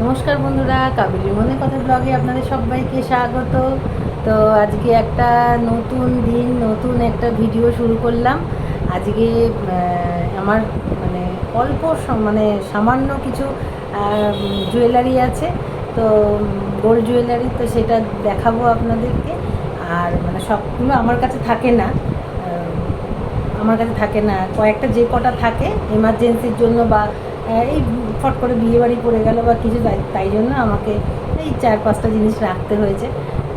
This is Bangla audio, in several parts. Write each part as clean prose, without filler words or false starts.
নমস্কার বন্ধুরা, কাবেরীর মনে কথা ব্লগে আপনাদের সবাইকে স্বাগত। তো আজকে একটা নতুন দিন, নতুন একটা ভিডিও শুরু করলাম। আজকে আমার মানে অল্প মানে সামান্য কিছু জুয়েলারি আছে, তো গোল্ড জুয়েলারি, তো সেটা দেখাবো আপনাদেরকে। আর মানে সবগুলো আমার কাছে থাকে না, কয়েকটা যে কটা থাকে এমার্জেন্সির জন্য, বা এই ফট করে বিয়ে বাড়ি পড়ে গেল বা কিছু, তাই জন্য আমাকে এই 4-5টা জিনিস রাখতে হয়েছে।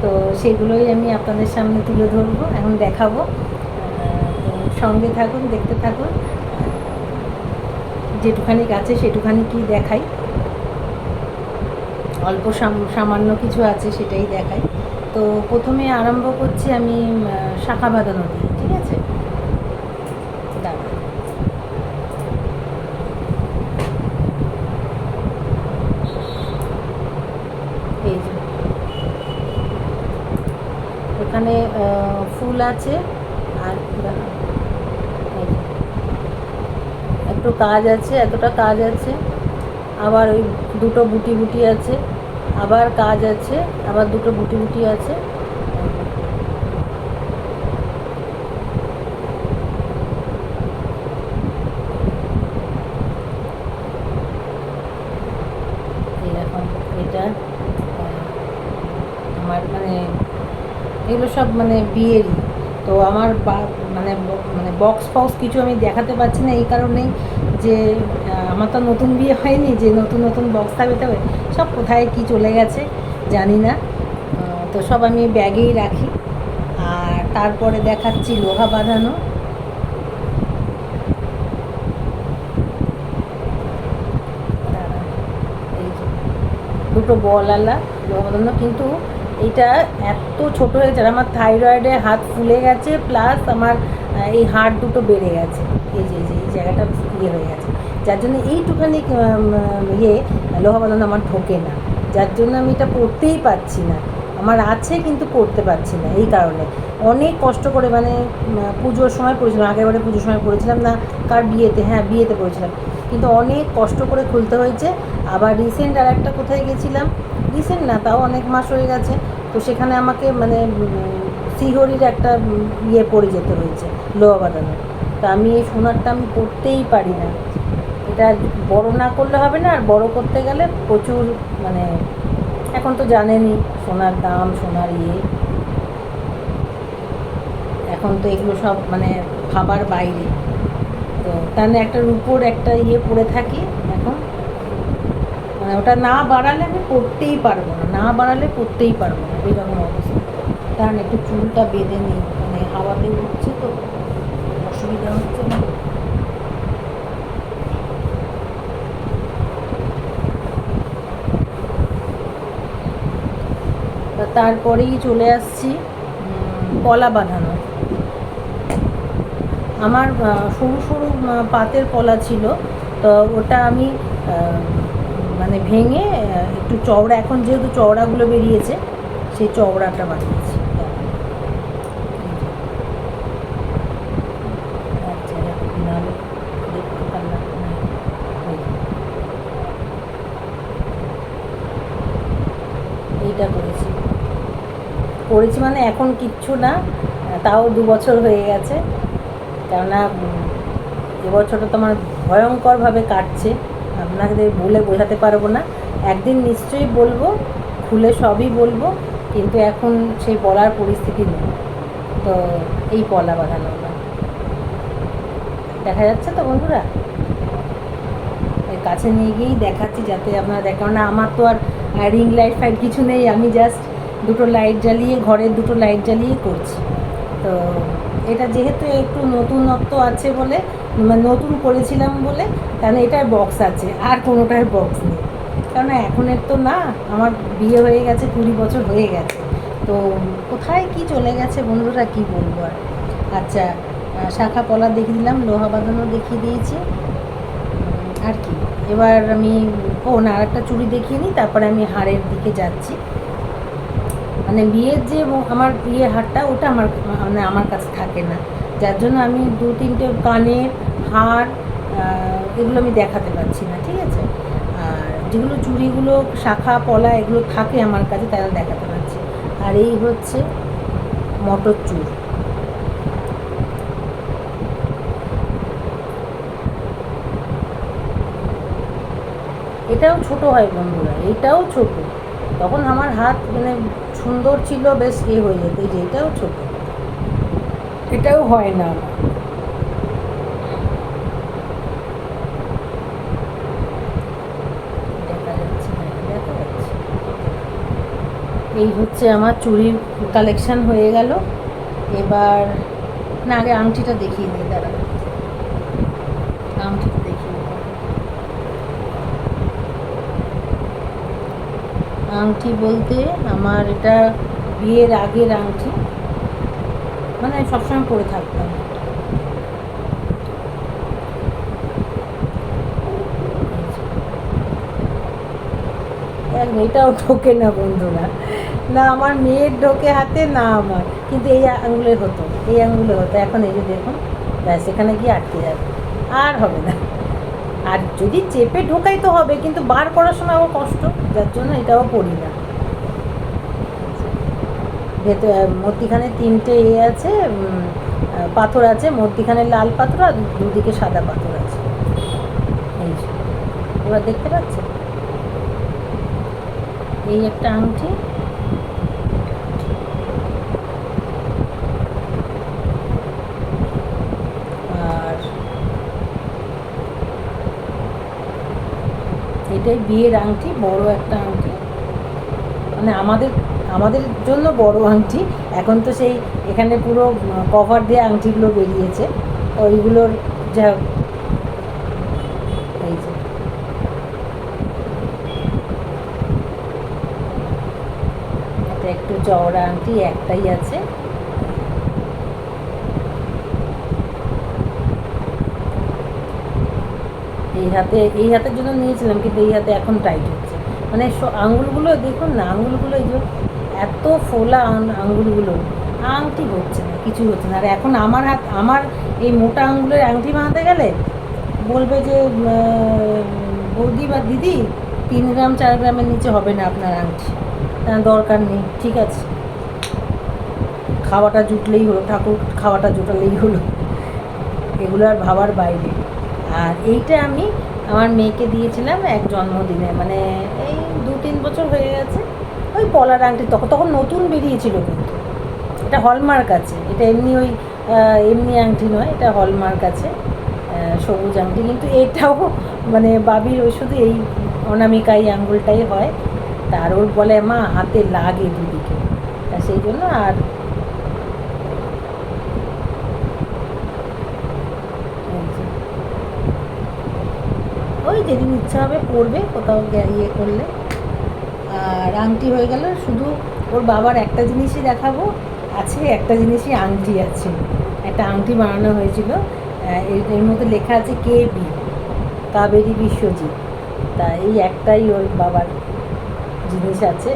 তো সেগুলোই আমি আপনাদের সামনে তুলে ধরবো, এখন দেখাবো। তো সঙ্গে থাকুন, দেখতে থাকুন। যেটুখানি আছে সেটুখানি কি দেখাই, অল্প সামান্য কিছু আছে সেটাই দেখাই। তো প্রথমে আরম্ভ করছি আমি শাঁখা বাঁধানো দিয়ে, ঠিক আছে? দাঁড়া, এই যে এখানে ফুল আছে, আর এই যে একটু কাজ আছে, এতটা কাজ আছে, আবার ওই দুটো বুটি বুটি আছে, আবার কাজ আছে, আবার দুটো বুটি বুটি আছে। এরকম এটা আমার মানে এগুলো সব মানে বিয়েরই। তো আমার মানে মানে বক্স ফক্স কিছু আমি দেখাতে পারছি না, এই কারণেই যে আমার তো নতুন বিয়ে হয়নি যে নতুন নতুন বক্স থাকবে, তবে সব কোথায় কি চলে গেছে জানি না। তো সব আমি ব্যাগেই রাখি। আর তারপরে দেখাচ্ছি লোহা বাঁধানো। এই যে দুটো বলওয়ালা লোহা বাঁধানো, কিন্তু এইটা এত ছোট হয়েছে, আর আমার থাইরয়েডে হাত ফুলে গেছে, প্লাস আমার এই হাড় দুটো বেড়ে গেছে, এই জায়গাটা ইয়ে হয়ে গেছে, যার জন্য এইটুখানি ইয়ে লোহা বাঁধানো আমার ঢোকে না, যার জন্য আমি এটা পরতেই পারছি না। আমার আছে কিন্তু পরতে পারছি না, এই কারণে অনেক কষ্ট করে মানে পুজোর সময় পড়েছিলাম, আগেরবারে পুজোর সময় পড়েছিলাম না, কার বিয়েতে, হ্যাঁ বিয়েতে পড়েছিলাম, কিন্তু অনেক কষ্ট করে খুলতে হয়েছে। আবার রিসেন্ট আর একটা কোথায় গেছিলাম, রিসেন্ট না তাও অনেক মাস হয়ে গেছে, তো সেখানে আমাকে মানে শ্রীহরির একটা ইয়ে পরে যেতে হয়েছে লোহা বাঁধানো। তা আমি এই সোনারটা আমি পরতেই পারি না, এটা বড় না করলে হবে না, আর বড় করতে গেলে প্রচুর মানে এখন তো জানেনই সোনার দাম, সোনার ইয়ে, এখন তো এগুলো সব মানে ভাবার বাইরে। তো তাহলে একটা রূপোর একটা ইয়ে পরে থাকি এখন, মানে ওটা না বাড়ালে আমি পরতেই পারবো না, না বাড়ালে পরতেই পারবো না, এরকম অবস্থা। কারণ একটু চুলটা বেঁধে নিই, মানে হাওয়াতে উঠছে তো অসুবিধা হচ্ছে না। তারপরেই চলে আসছি পলা বাঁধানো। আমার সরু সরু পাতের পলা ছিল, তো ওটা আমি মানে ভেঙে একটু চওড়া, এখন যেহেতু চওড়াগুলো বেরিয়েছে সেই চওড়াটা বানিয়েছি। আচ্ছা, নাহলে দেখতে পারলাম না। এইটা করেছি করেছি মানে এখন কিচ্ছু না, তাও 2 বছর হয়ে গেছে। কেননা এবছরটা তো আমার ভয়ঙ্করভাবে কাটছে, আপনাদের বলে বোঝাতে পারবো না। একদিন নিশ্চয়ই বলবো, খুলে সবই বলবো, কিন্তু এখন সেই বলার পরিস্থিতি নেই। তো এই পলা বাঁধানো দেখা যাচ্ছে তো বন্ধুরা, এর কাছে নিয়ে গিয়েই দেখাচ্ছি যাতে আপনারা দেখেন, না আমার তো আর রিং লাইট ফাইট কিছু নেই, আমি জাস্ট দুটো লাইট জ্বালিয়ে, ঘরের দুটো লাইট জ্বালিয়ে করছি। তো এটা যেহেতু একটু নতুনত্ব আছে বলে, মানে নতুন করেছিলাম বলে, কারণ এটার বক্স আছে, আর কোনোটার বক্স নেই, কারণ এখনের তো না, আমার বিয়ে হয়ে গেছে, 20 বছর হয়ে গেছে, তো কোথায় কি চলে গেছে বন্ধুরা, কি বলবো আর। আচ্ছা, শাখা পলা দেখিয়ে দিলাম, লোহা বাঁধানো দেখিয়ে দিয়েছি, আর কি এবার আমি, ও না, আর একটা চুড়ি দেখিয়ে নিই, তারপরে আমি হাড়ের দিকে যাচ্ছি। মানে বিয়ের যে আমার বিয়ে হারটা, ওটা আমার মানে আমার কাছে থাকে না, যার জন্য আমি 2-3টে কানের হার এগুলো আমি দেখাতে পারছি না, ঠিক আছে? আর যেগুলো চুড়িগুলো শাখা পলা এগুলো থাকে আমার কাছে তারা দেখাতে পারছি। আর এই হচ্ছে মটর চুর। এটাও ছোট হয় বন্ধুরা, এটাও ছোট। তখন আমার হাত মানে সুন্দর ছিল, বেশ হয়ে যেত। এই যে এটাও ছোট, এটাও হয় না আমার। দেখা যাচ্ছে না, দেখা যাচ্ছে। এই হচ্ছে আমার চুড়ির কালেকশন হয়ে গেল। এবার না, আগে আংটিটা দেখিয়ে দিই, দাঁড়া, আংটিটা দেখিয়ে দিই। আংটি বলতে আমার এটা বিয়ের আগের আংটি, মানে সবসময় পরে থাকতাম। এটাও ঢোকে না বন্ধুরা, না আমার মেয়ের ঢোকে হাতে, না আমার, কিন্তু এই আঙুলের হতো, এই আঙুলে হতো। এখন এই যে দেখুন, ব্যাস এখানে গিয়ে আটকে যাবে, আর হবে না। আর যদি চেপে ঢোকাই তো হবে, কিন্তু বার করার সময় আবার কষ্ট, যার জন্য এটাও পড়ি না। ভেতর মধ্যিখানে তিনটে আছে, পাথর আছে, মধ্যিখানে লাল পাথর আর দুদিকে সাদা পাথর আছে। এই যে এবার দেখতে পাচ্ছেন, এই একটা আংটি, আর এটাই বিয়ের আংটি, বড় একটা আংটি, মানে আমাদের আমাদের জন্য বড় আংটি। এখন তো সেই এখানে পুরো কভার দিয়ে আংটিগুলো বেরিয়েছে, ওইগুলোর যা, এই যে এটা একটু চওড়া আংটি, একটাই আছে। এই হাতের জন্য নিয়েছিলাম, কিন্তু এই হাতে এখন টাইট হচ্ছে, মানে আঙুলগুলো দেখুন না, আঙুলগুলো এই যে এত ফোলা আঙুলগুলো, আংটি হচ্ছে না, কিছু হচ্ছে না। আর এখন আমার এই মোটা আঙুলের আংটি বানাতে গেলে বলবে যে বৌদি বা দিদি 3 গ্রাম 4 গ্রামের নিচে হবে না আপনার আংটি, দরকার নেই, ঠিক আছে, খাওয়াটা জুটলেই হলো, ঠাকুর খাওয়াটা জোটালেই হলো, এগুলো আর ভাবার বাইরে। আর এইটা আমি আমার মেয়েকে দিয়েছিলাম এক জন্মদিনে, মানে এই 2-3 বছর হয়ে গেছে, ওই পলার আংটি, তখন নতুন বেরিয়েছিল, কিন্তু এটা হলমার্ক আছে, এটা এমনি ওই এমনি আংটি নয়, এটা হলমার্ক আছে, সবুজ আংটি। কিন্তু এটাও মানে বাবির ওই শুধু এই অনামিকা এই আঙুলটাই হয়, তার ওর বলে মা হাতে লাগে দুদিকে, তা সেই জন্য। আর ওই যেদিন ইচ্ছা হবে পড়বে, কোথাও ইয়ে করলে। আর আংটি হয়ে গেল, শুধু ওর বাবার একটা জিনিসই দেখাবো, আছে একটা জিনিসই আংটি আছে, একটা আংটি বানানো হয়েছিল, এর মধ্যে লেখা আছে KB, কাবেরী বিশ্বজিৎ। তা এই একটাই ওর বাবার জিনিস আছে।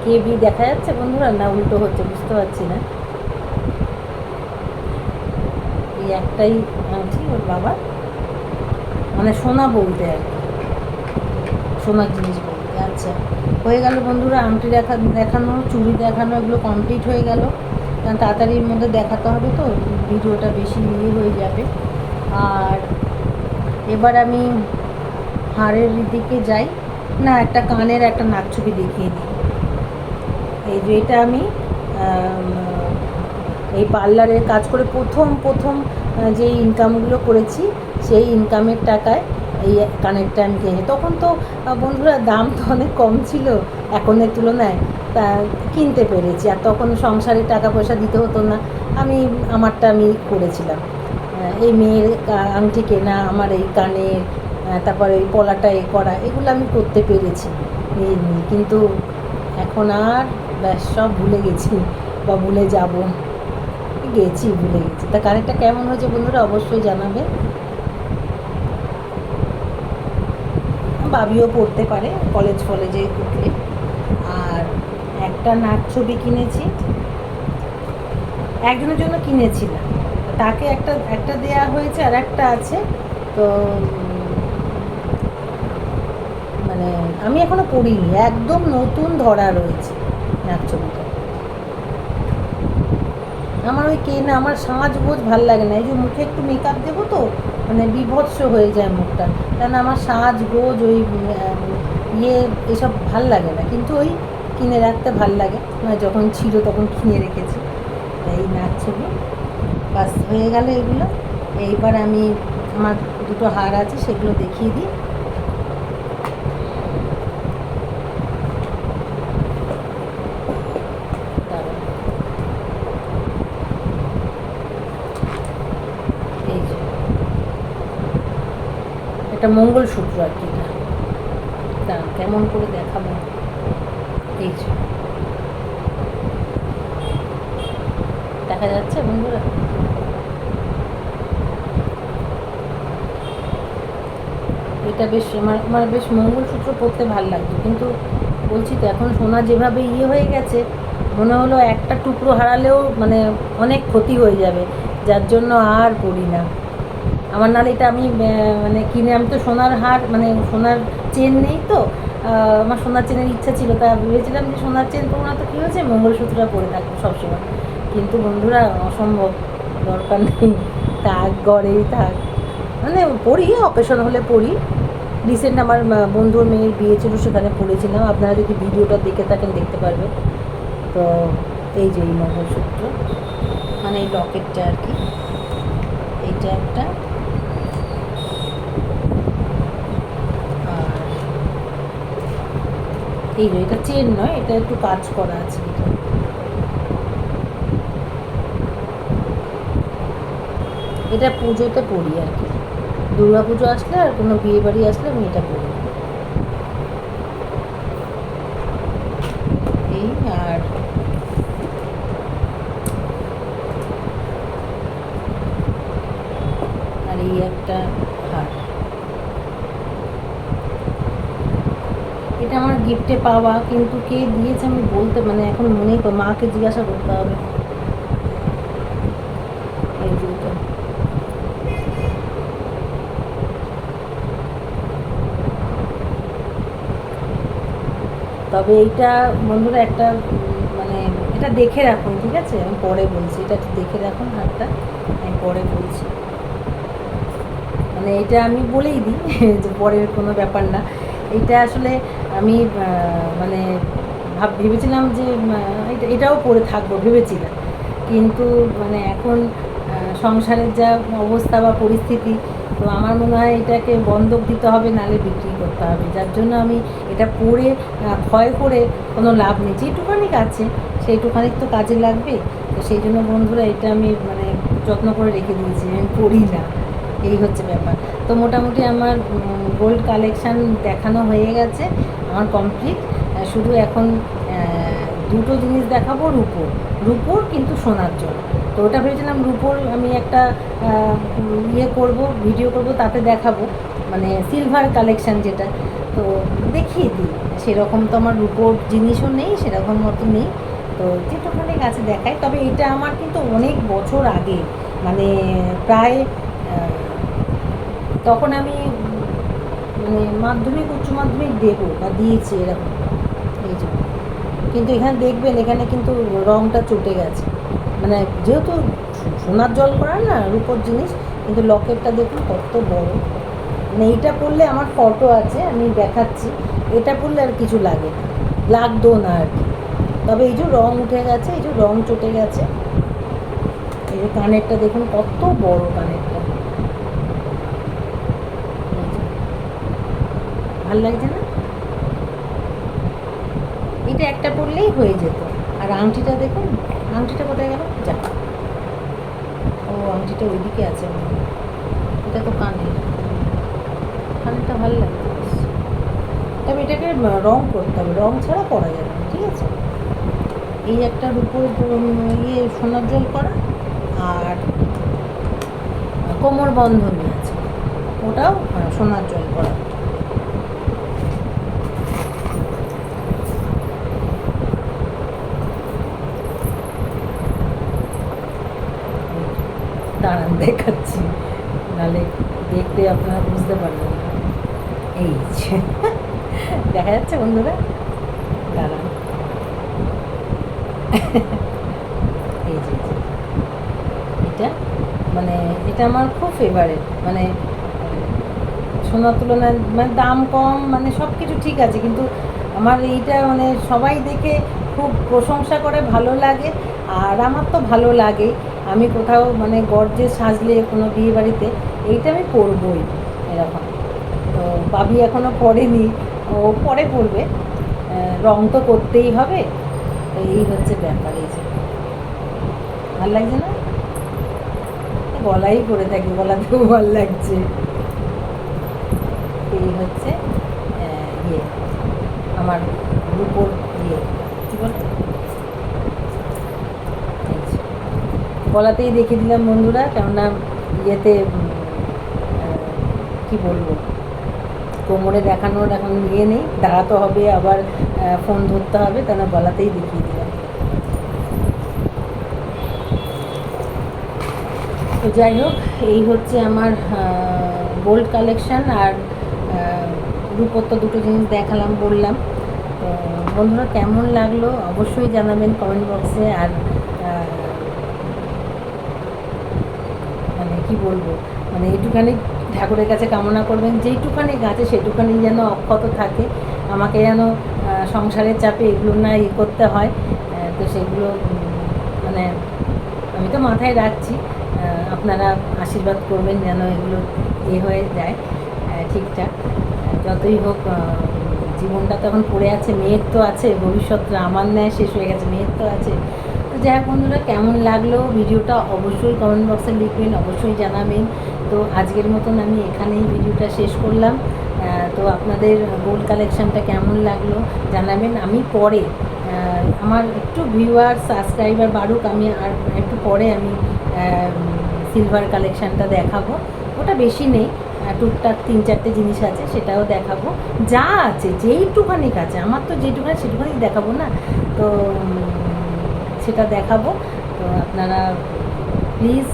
KB দেখা যাচ্ছে বন্ধুরা, না উল্টো হচ্ছে বুঝতে পারছি না। এই একটাই আংটি ওর বাবার, মানে সোনা বলতে আর কি, সোনার জিনিস বলতে। আচ্ছা, হয়ে গেল বন্ধুরা, আংটি দেখানো, চুড়ি দেখানো, এগুলো কমপ্লিট হয়ে গেল, কারণ তাড়াতাড়ির মধ্যে দেখাতে হবে তো, ভিডিওটা বেশি হয়ে যাবে। আর এবার আমি হাড়ের দিকে যাই, না একটা কানের একটা নাকছবি দেখিয়ে দিই। এই যে এটা আমি এই পার্লারের কাজ করে প্রথম যে ইনকামগুলো করেছি, সেই ইনকামের টাকায় এই কানেরটা আমি কিনে। তখন তো বন্ধুরা দাম তো অনেক কম ছিল এখনের তুলনায়, তা কিনতে পেরেছি। আর তখন সংসারে টাকা পয়সা দিতে হতো না, আমারটা আমি করেছিলাম। এই মেয়ের আংটি কেনা, আমার এই কানের, তারপরে এই পলাটা করা, এগুলো আমি করতে পেরেছি নিয়ে। কিন্তু এখন আর ব্যাস সব ভুলে গেছি, বা ভুলে যাব, ভুলে গেছি। তা কানেরটা কেমন হয়েছে বন্ধুরা অবশ্যই জানাবে। বাবিও পড়তে পারে কলেজে উঠলে। আর একটা নাক ছবি কিনেছি, একজনের জন্য কিনেছিলাম, তাকে একটা একটা দেয়া হয়েছে আর একটা আছে। তো মানে আমি এখনো পড়িনি, একদম নতুন ধরা রয়েছে নাকছবিটা। আমার ওই না আমার সাজগোজ ভাল লাগে না, এই যে মুখে একটু মেকআপ দেবো তো মানে বিভৎস হয়ে যায় মুখটা, কেন আমার সাজগোজ ওই ইয়ে এসব ভাল লাগে না, কিন্তু ওই কিনে রাখতে ভাল লাগে, মানে যখন ছিল তখন কিনে রেখেছি। এই নাকছবি বাস হয়ে গেল এগুলো। এইবার আমি আমার দুটো হার আছে সেগুলো দেখিয়ে দিই। এই যে এটা মঙ্গলসূত্র আর কি, এটা কেমন করে দেখাবো। এই যে দেখা যাচ্ছে বন্ধুরা, এটা বেশ আমার বেশ মঙ্গলসূত্র পরতে ভালো লাগতো, কিন্তু বলছি তো এখন সোনা যেভাবে ইয়ে হয়ে গেছে, মনে হলো একটা টুকরো হারালেও মানে অনেক ক্ষতি হয়ে যাবে, যার জন্য আর পরি না। আমার নাহলে এটা আমি মানে কিনে, আমি তো সোনার হার মানে সোনার চেন নেই তো, আমার সোনার চেনের ইচ্ছা ছিল, তা ভেবেছিলাম যে সোনার চেন পরবো না তো কী হয়েছে, মঙ্গলসূত্রটা পরে থাকবো সবসময়। কিন্তু বন্ধুরা অসম্ভব, দরকার নেই, থাক ঘরেই থাক, মানে পড়ি অকেশন হলে পড়ি। রিসেন্ট আমার বন্ধুর মেয়ের বিয়ে ছিল, সেখানে পড়েছিলাম, আপনারা যদি ভিডিওটা দেখে থাকেন দেখতে পারবেন। তো এই যে এই মঙ্গলসূত্র মানে এই লকেটটা আর কি, এইটা একটা, আর এই যে এটা চেন নয়, এটা একটু কাজ করা আছে, এটা পুজোতে পড়ি আর কি, দুর্গা পুজো আসলে আর কোনো বিয়ে বাড়ি আসলে আমি এটা পড়ি। এই আর এই একটা হার, এটা আমার গিফটে পাওয়া, কিন্তু কে দিয়েছে আমি বলতে মানে এখন মনেই তো, মাকে জিজ্ঞাসা করতে হবে। এই দুটো তবে এইটা বন্ধুরা একটা মানে এটা দেখে রাখুন, ঠিক আছে, আমি পরে বলছি, এটা একটু দেখে রাখুন হাতটা, আমি পরে বলছি, মানে এটা আমি বলেই দিই যে পরের কোনো ব্যাপার না। এটা আসলে আমি মানে ভেবেছিলাম যে এটাও পরে থাকবো ভেবেছিলাম, কিন্তু মানে এখন সংসারের যা অবস্থা বা পরিস্থিতি, তো আমার মনে হয় এটাকে বন্ধক দিতে হবে, নালে বিক্রি করতে হবে, যার জন্য আমি এটা পরে ভয় করে কোনো লাভ নেই, যেটুখানি আছে সেইটুখানি তো কাজে লাগবে। তো সেই জন্য বন্ধুরা এটা আমি মানে যত্ন করে রেখে দিয়েছি, আমি পড়ি না, এই হচ্ছে ব্যাপার। তো মোটামুটি আমার গোল্ড কালেকশান দেখানো হয়ে গেছে, আমার কমপ্লিট। শুধু এখন দুটো জিনিস দেখাবো, রূপোর কিন্তু সোনার জল। তো ওটা ভেবেছিলাম রূপোর আমি একটা ইয়ে করব, ভিডিও করব, তাতে দেখাবো মানে সিলভার কালেকশান যেটা, তো দেখিয়ে দিই। সেরকম তো আমার রূপোর জিনিসও নেই, সেরকম মতো নেই, তো যেটুখানি গাছে দেখাই। তবে এটা আমার কিন্তু অনেক বছর আগে, মানে প্রায় তখন আমি মানে মাধ্যমিক উচ্চ মাধ্যমিক দেবো বা দিয়েছি এরকম, এই যে। কিন্তু এখানে দেখবেন এখানে কিন্তু রঙটা চটে গেছে, মানে যেহেতু সোনার জল করা না রূপোর জিনিস, কিন্তু লকেটটা দেখুন কত বড়, মানে এইটা পরলে আমার ফটো আছে আমি দেখাচ্ছি, এটা পরলে আর কিছু লাগে না, লাগতো না আর কি। তবে এই যে রঙ উঠে গেছে, এই যে রঙ চটে গেছে। এই যে কানেরটা দেখুন কত বড় কানেরটা, ভাল লাগছে না? এটা একটা পরলেই হয়ে যেত। আর আংটিটা দেখুন, আংটিটা কোথায় গেল, যা, ও আংটিটা ওইদিকে আছে, এটা তো কানের, কানেরটা ভালো লাগছে বেশ। তবে এটাকে রং করতে হবে, রং ছাড়া পরা যাবে না, ঠিক আছে। এই একটা রূপোর ইয়ে সোনার জল করা, আর কোমর বন্ধনী আছে, ওটাও সোনার জল করা। দাঁড়ান দেখাচ্ছি, নাহলে দেখতে আপনারা বুঝতে পারবেন না। এই যে দেখা যাচ্ছে বন্ধুরা, দাঁড়ান, এই যে এটা মানে এটা আমার খুব ফেভারিট, মানে সোনার তুলনায় মানে দাম কম, মানে সব কিছু ঠিক আছে, কিন্তু আমার এইটা মানে সবাই দেখে খুব প্রশংসা করে, ভালো লাগে। আর আমার তো ভালো লাগে, আমি কোথাও মানে গর্জে সাজলে কোনো বিয়ে বাড়িতে এইটা আমি পরবই এরকম। তো বাবি এখনও পরেনি, ও পরে পরবে, রং তো করতেই হবে। তো এই হচ্ছে ব্যাপার। এই যে ভাল লাগছে না, গলাই পরে থাকি, গলাতেও ভাল লাগছে। এই হচ্ছে ইয়ে আমার রূপোর ইয়ে কী বলে, গলাতেই রেখে দিলাম বন্ধুরা, কেননা ইয়েতে কি বলবো, কোমরে দেখানোর এখন ইয়ে নেই, দাঁড়াতে হবে, আবার ফোন ধরতে হবে, কেন গলাতেই দেখিয়ে দিলাম। তো যাই হোক, এই হচ্ছে আমার গোল্ড কালেকশান। আর রূপোর তো দুটো জিনিস দেখালাম, বললাম। তো বন্ধুরা কেমন লাগলো অবশ্যই জানাবেন কমেন্ট বক্সে। আর মানে কি বলবো, মানে এইটুখানি ঠাকুরের কাছে কামনা করবেন, যেইটুখানি গাছে সেটুখানি যেন অক্ষত থাকে, আমাকে যেন সংসারের চাপে এগুলো না ইয়ে করতে হয়। তো সেগুলো মানে আমি তো মাথায় রাখছি, আপনারা আশীর্বাদ করবেন যেন এগুলো ইয়ে হয়ে যায় ঠিকঠাক। যতই হোক জীবনটা তো এখন পড়ে আছে, মেয়ের তো আছে, ভবিষ্যৎটা আমার ন্যায় শেষ হয়ে গেছে, মেয়ের তো আছে। তো যাই হোক বন্ধুরা, কেমন লাগলো ভিডিওটা অবশ্যই কমেন্ট বক্সে লিখবেন, অবশ্যই জানাবেন। তো আজকের মতন আমি এখানেই ভিডিওটা শেষ করলাম। তো আপনাদের গোল্ড কালেকশানটা কেমন লাগলো জানাবেন। আমি পরে আমার একটু ভিউয়ার সাবস্ক্রাইবার বাড়ুক, আমি আর একটু পরে আমি সিলভার কালেকশানটা দেখাবো। ওটা বেশি নেই, টুকটাক 3-4টে জিনিস আছে, সেটাও দেখাবো। যা আছে যেইটুখানি আছে, আমার তো যেটুখানি সেটুখানি দেখাবো না, তো সেটা দেখাবো। তো আপনারা প্লিজ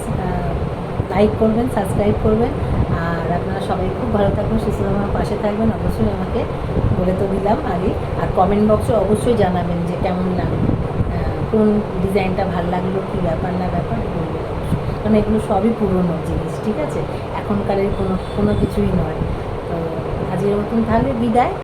লাইক করবেন, সাবস্ক্রাইব করবেন। আর আপনারা সবাই খুব ভালো থাকবেন, সুস্থ আমার পাশে থাকবেন, অবশ্যই আমাকে বলে তো দিলাম আগে। আর কমেন্ট বক্সে অবশ্যই জানাবেন যে কেমন লাগলো, কোন ডিজাইনটা ভালো লাগলো, কী ব্যাপার না ব্যাপার বলবেন অবশ্যই, কারণ এগুলো সবই পুরনো জিনিস, ঠিক আছে, এখনকারের কোনো কিছুই নয়। তো আজকের মতন তাহলে বিদায়।